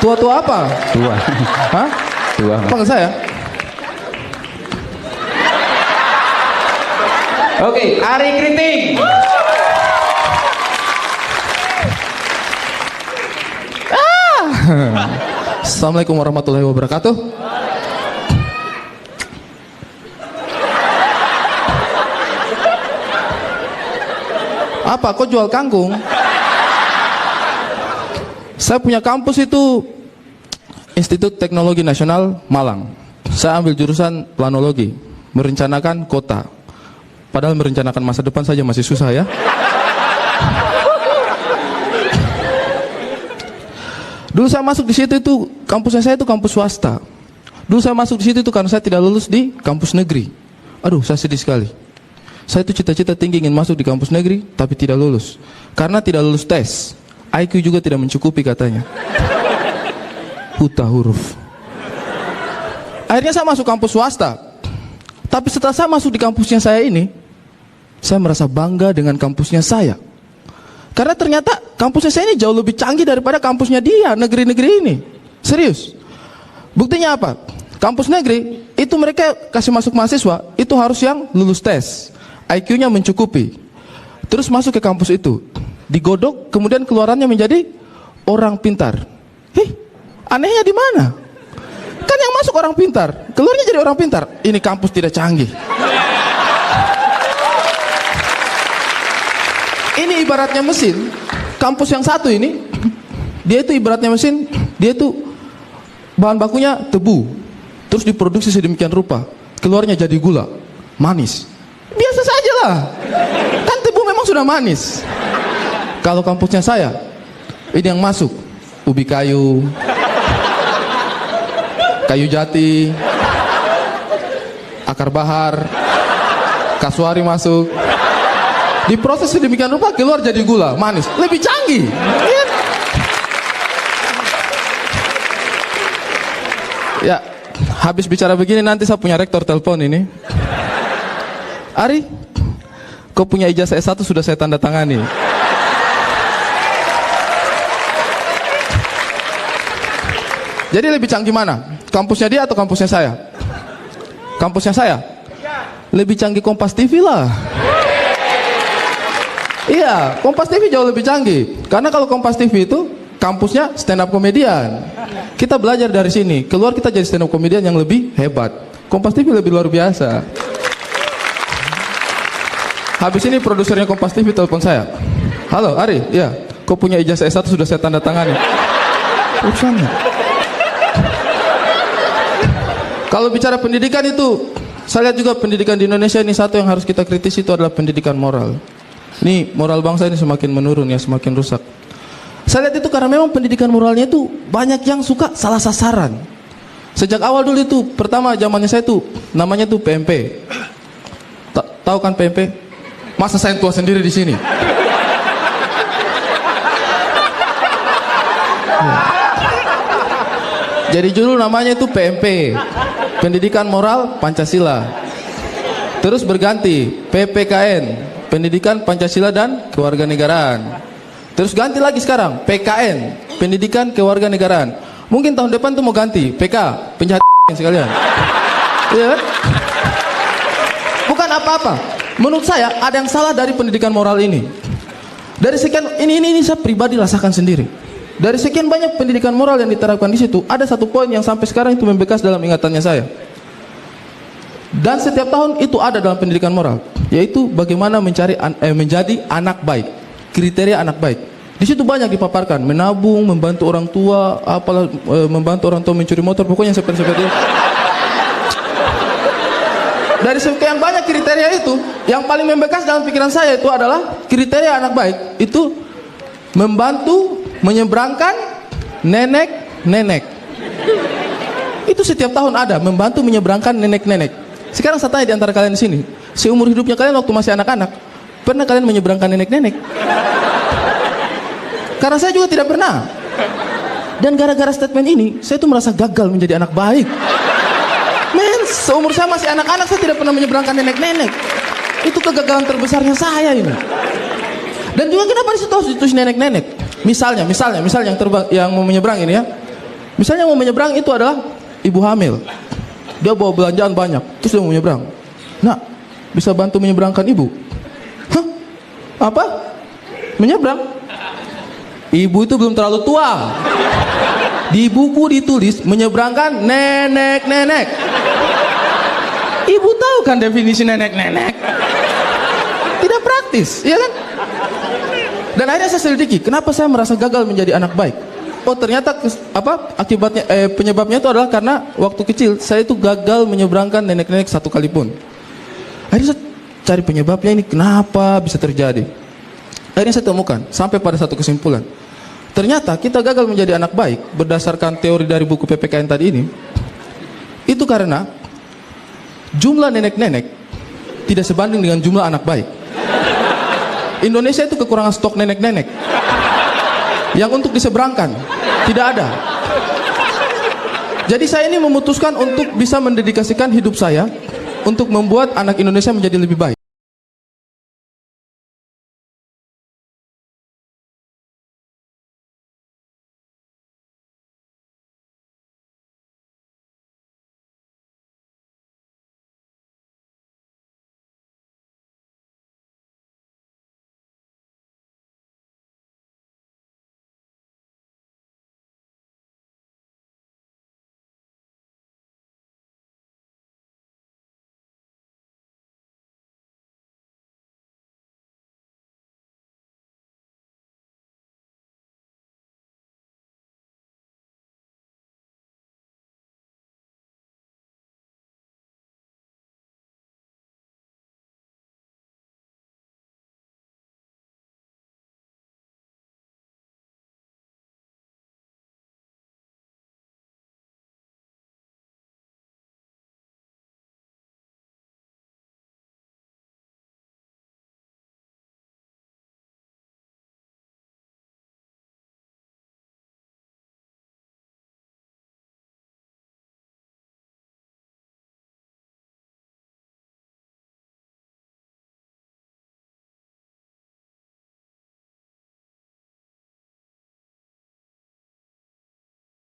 Tua-tua apa? Tua. Hah? Tua. Panggil saya. Oke, Ari Kriting. Assalamualaikum warahmatullahi wabarakatuh. Apa? Kok jual kangkung? Saya punya kampus itu Institut Teknologi Nasional Malang. Saya ambil jurusan planologi, merencanakan kota. Padahal merencanakan masa depan saja masih susah ya. Dulu saya masuk di situ itu kampusnya saya itu kampus swasta. Dulu saya masuk di situ itu karena saya tidak lulus di kampus negeri. Aduh, saya sedih sekali. Saya itu cita-cita tinggi ingin masuk di kampus negeri, tapi tidak lulus. Karena tidak lulus tes. IQ juga tidak mencukupi katanya. Buta huruf. Akhirnya saya masuk kampus swasta. Tapi setelah saya masuk di kampusnya saya ini, saya merasa bangga dengan kampusnya saya. Karena ternyata kampusnya saya ini jauh lebih canggih daripada kampusnya dia, negeri-negeri ini. Serius. Buktinya apa? Kampus negeri, itu mereka kasih masuk mahasiswa, itu harus yang lulus tes. IQ-nya mencukupi. Terus masuk ke kampus itu. Digodok, kemudian keluarannya menjadi orang pintar. Anehnya di mana? Kan yang masuk orang pintar, keluarnya jadi orang pintar. Ini kampus tidak canggih. Ini ibaratnya mesin. Kampus yang satu ini, dia itu ibaratnya mesin, dia itu bahan bakunya tebu, terus diproduksi sedemikian rupa, keluarnya jadi gula, manis. Biasa saja lah, kan tebu memang sudah manis. Kalau kampusnya saya, ini yang masuk ubi kayu, kayu jati, akar bahar, kasuari masuk. Diproses sedemikian rupa keluar jadi gula, manis, lebih canggih. Ya, habis bicara begini nanti saya punya rektor telepon ini. Ari, kau punya ijazah S1 sudah saya tanda tangani. Jadi lebih canggih mana? Kampusnya dia atau kampusnya saya? Kampusnya saya? Lebih canggih Kompas TV lah. Iya, Kompas TV jauh lebih canggih. Karena kalau Kompas TV itu kampusnya stand up komedian. Kita belajar dari sini, keluar kita jadi stand up komedian yang lebih hebat. Kompas TV lebih luar biasa. Habis ini produsernya Kompas TV telepon saya. Halo Ari, iya, kau punya ijazah S1 sudah saya tanda tangani. Urusannya. Kalau bicara pendidikan itu, saya lihat juga pendidikan di Indonesia ini satu yang harus kita kritisi itu adalah pendidikan moral. Ini moral bangsa ini semakin menurun ya, semakin rusak. Saya lihat itu karena memang pendidikan moralnya itu banyak yang suka salah sasaran. Sejak awal dulu itu, pertama zamannya saya itu namanya tuh PMP. Tahu kan PMP? Masa saya tua sendiri di sini? Jadi dulu namanya itu PMP, Pendidikan Moral Pancasila. Terus berganti PPKN, Pendidikan Pancasila dan Kewarganegaraan. Terus ganti lagi sekarang PKN, Pendidikan Kewarganegaraan. Mungkin tahun depan tuh mau ganti PK, penjahat sekalian. Iya kan? Bukan apa-apa. Menurut saya ada yang salah dari pendidikan moral ini. Dari sekian ini saya pribadi rasakan sendiri. Dari sekian banyak pendidikan moral yang diterapkan di situ, ada satu poin yang sampai sekarang itu membekas dalam ingatannya saya. Dan setiap tahun itu ada dalam pendidikan moral, yaitu bagaimana menjadi anak baik, kriteria anak baik. Di situ banyak dipaparkan, menabung, membantu orang tua, apalah, membantu orang tua mencuri motor, pokoknya seperti itu. Dari sekian banyak kriteria itu, yang paling membekas dalam pikiran saya itu adalah kriteria anak baik itu membantu menyeberangkan nenek-nenek. Itu setiap tahun ada, membantu menyeberangkan nenek-nenek. Sekarang saya tanya di antara kalian di sini, seumur hidupnya kalian waktu masih anak-anak, pernah kalian menyeberangkan nenek-nenek? Karena saya juga tidak pernah. Dan gara-gara statement ini, saya tuh merasa gagal menjadi anak baik. Men, seumur saya masih anak-anak, saya tidak pernah menyeberangkan nenek-nenek. Itu kegagalan terbesarnya saya ini. Dan juga kenapa di situ harus ditulis nenek-nenek? Misalnya yang mau menyeberang ini ya, Misalnya mau menyeberang itu adalah ibu hamil. Dia bawa belanjaan banyak, terus dia mau menyeberang. Nak, bisa bantu menyeberangkan ibu? Hah? Apa? Menyeberang? Ibu itu belum terlalu tua. Di buku ditulis menyeberangkan nenek-nenek. Ibu tahu kan definisi nenek-nenek? Tidak praktis, ya kan? Dan akhirnya saya selidiki, kenapa saya merasa gagal menjadi anak baik? Oh, ternyata akibatnya penyebabnya itu adalah karena waktu kecil saya itu gagal menyeberangkan nenek-nenek satu kali pun. Akhirnya saya cari penyebabnya, ini kenapa bisa terjadi. Akhirnya saya temukan sampai pada satu kesimpulan. Ternyata kita gagal menjadi anak baik berdasarkan teori dari buku PPKN tadi ini. Itu karena jumlah nenek-nenek tidak sebanding dengan jumlah anak baik. Indonesia itu kekurangan stok nenek-nenek yang untuk diseberangkan tidak ada. Jadi saya ini memutuskan untuk bisa mendedikasikan hidup saya untuk membuat anak Indonesia menjadi lebih baik.